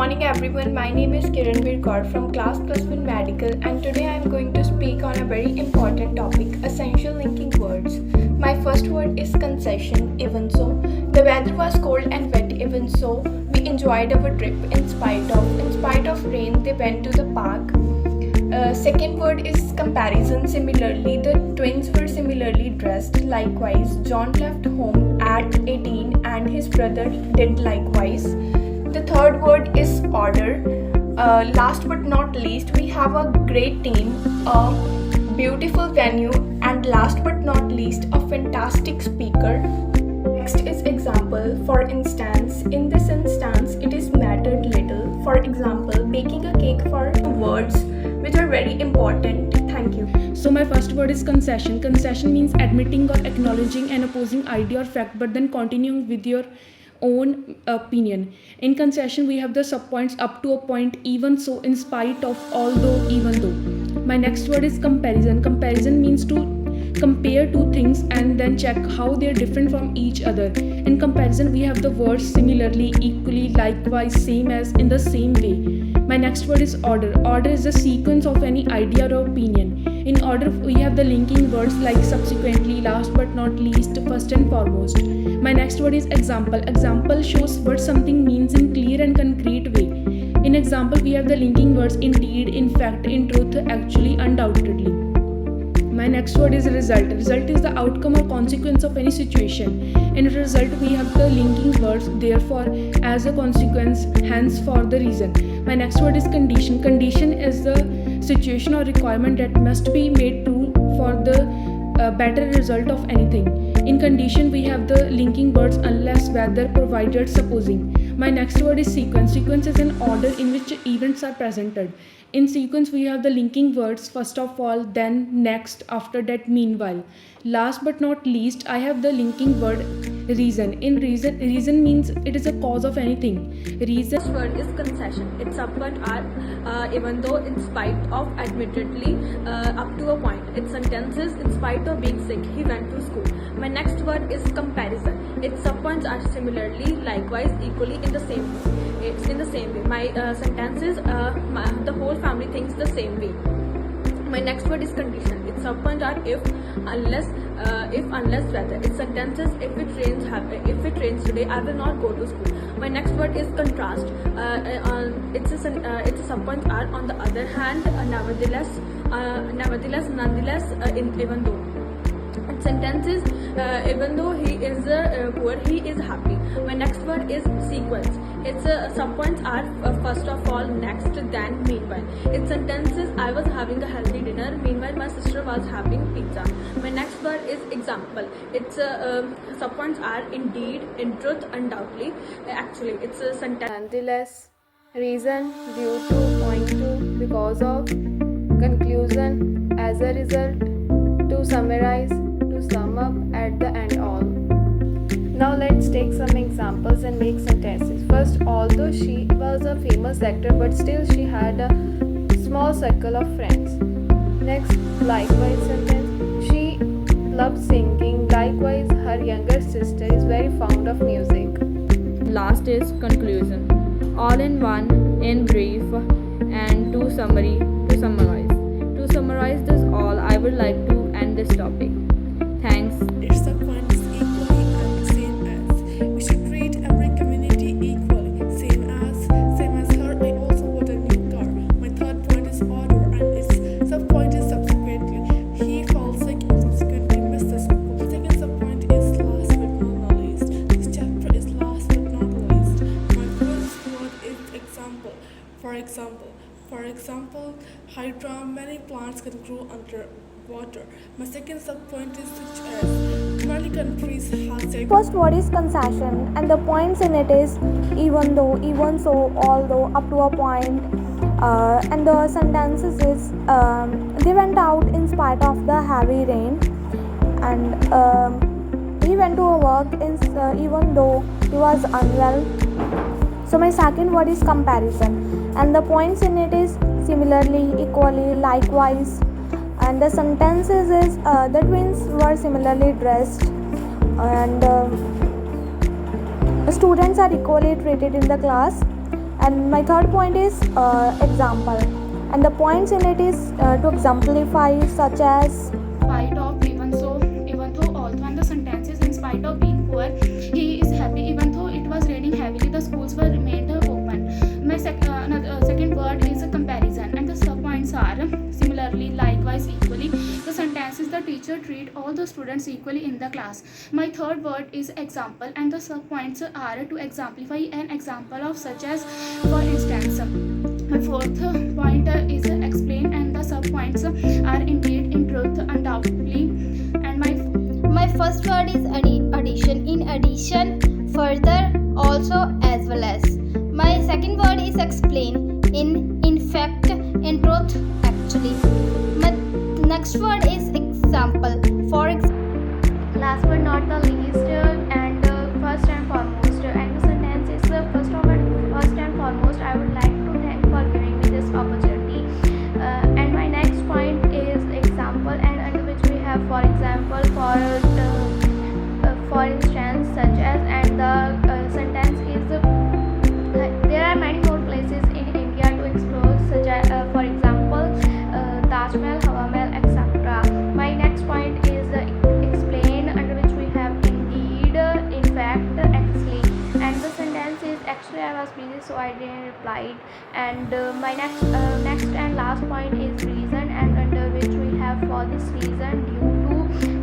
morning everyone, my name is Kiran Kaur from class plus 1 medical and today I am going to speak on a very important topic, essential linking words. My first word is concession, even so. The weather was cold and wet, even so. We enjoyed our trip in spite of rain, they went to the park. Second word is comparison. Similarly, the twins were similarly dressed. Likewise, John left home at 18 and his brother did likewise. The third word is order. Last but not least, we have a great team, a beautiful venue, and last but not least, a fantastic speaker. Next is example. For instance, in this instance, it is mattered little. For example, baking a cake for words which are very important. Thank you. So my first word is concession. Concession means admitting or acknowledging an opposing idea or fact but then continuing with your own opinion. In concession we have the subpoints up to a point, even so, in spite of, although, even though. My next word is comparison. Comparison means to compare two things and then check how they are different from each other. In comparison we have the words similarly, equally, likewise, same as, in the same way. My next word is order. Order is the sequence of any idea or opinion. In order we have the linking words like subsequently, last but not least, first and foremost. My next word is example. Example shows what something means in clear and concrete way. In example we have the linking words indeed, in fact, in truth, actually, undoubtedly. My next word is result. Result is the outcome or consequence of any situation. In result we have the linking words therefore, as a consequence, hence, for the reason. My next word is condition. Condition is the situation or requirement that must be made true for the better result of anything. In condition we have the linking words unless, whether, provided, supposing. My next word is sequence. Sequence is an order in which events are presented. In sequence we have the linking words first of all, then, next, after that, meanwhile. Last but not least, I have the linking word reason. In reason means it is a cause of anything. Reason. First word is concession. It's subpoint are even though, in spite of, admittedly, up to a point. Its sentences, in spite of being sick, he went to school. My next word is comparison. Its subpoints are similarly, likewise, equally, in the same way. It's in the same way. My sentences, the whole family thinks the same way. My next word is condition. Its subpoints are if, unless, whether. Its sentences, if it rains today, I will not go to school. My next word is contrast. Its subpoints are on the other hand, nevertheless, nonetheless, even though. Its sentences, even though he is poor, he is happy. My next word is sequence. Its subpoints are first of all, next, then, meanwhile. Its sentences, I was having a healthy dinner, meanwhile my sister was having pizza. My next word is example. Its subpoints are indeed, in truth, undoubtedly, actually. Its sentence, nonetheless, reason, due to, point to, because of, conclusion, as a result, to summarize, to sum up, at the end, all. Now let's take some examples and make sentences. First, although she was a famous actor, but still she had a small circle of friends. Next, likewise sentence. She loved singing. Likewise, her younger sister is very fond of music. Last is conclusion. All in one, in brief, and to summarize. To summarize this all, I would like to end this topic. Thanks. Its subpoint is equally and the same as. We should treat every community equally. Same as her, I also want a new car. My third point is order and its subpoint is subsequently. He fell sick and subsequently missed the school. Second subpoint is last but not least. This chapter is last but not least. My first word is example. For example, hydra, many plants can grow under water. My second subpoint is such as many countries have said. First word is concession and the points in it is even though, even so, although, up to a point, and the sentences is they went out in spite of the heavy rain and he went to work even though he was unwell. So my second word is comparison and the points in it is similarly, equally, likewise, and the sentences is the twins were similarly dressed and students are equally treated in the class. And my third point is example, and the points in it is to exemplify, such as Spite of, even though, although, and the sentences in spite of being poor, he is happy. Even though it was raining heavily, the schools were remained open. My second word is a comparison, and the sub points are similarly, likewise, equally. The sentences, the teacher treat all the students equally in the class. My third word is example, and the sub points are to exemplify an example of, such as, for instance. My fourth point is explain, and the sub points are indeed, in truth, undoubtedly. And My first word is addition. In addition, further, also, as well as. My second word is explain. In fact, in truth, actually. My next word is example. For example. Last but not the least, and first and foremost, and the sentence is first and foremost, I would like to thank for giving me this opportunity. And my next point is example, and under which we have, for example, for instance, such as, and the sentence is there are many more places in India to explore, such as, for example, Taj Mahal, Hawa Mahal, etc. My next point is explain, under which we have indeed, in fact, actually, and the sentence is actually I was busy, so I didn't reply it. And my next and last point is reason, and under which we have, for this reason, due to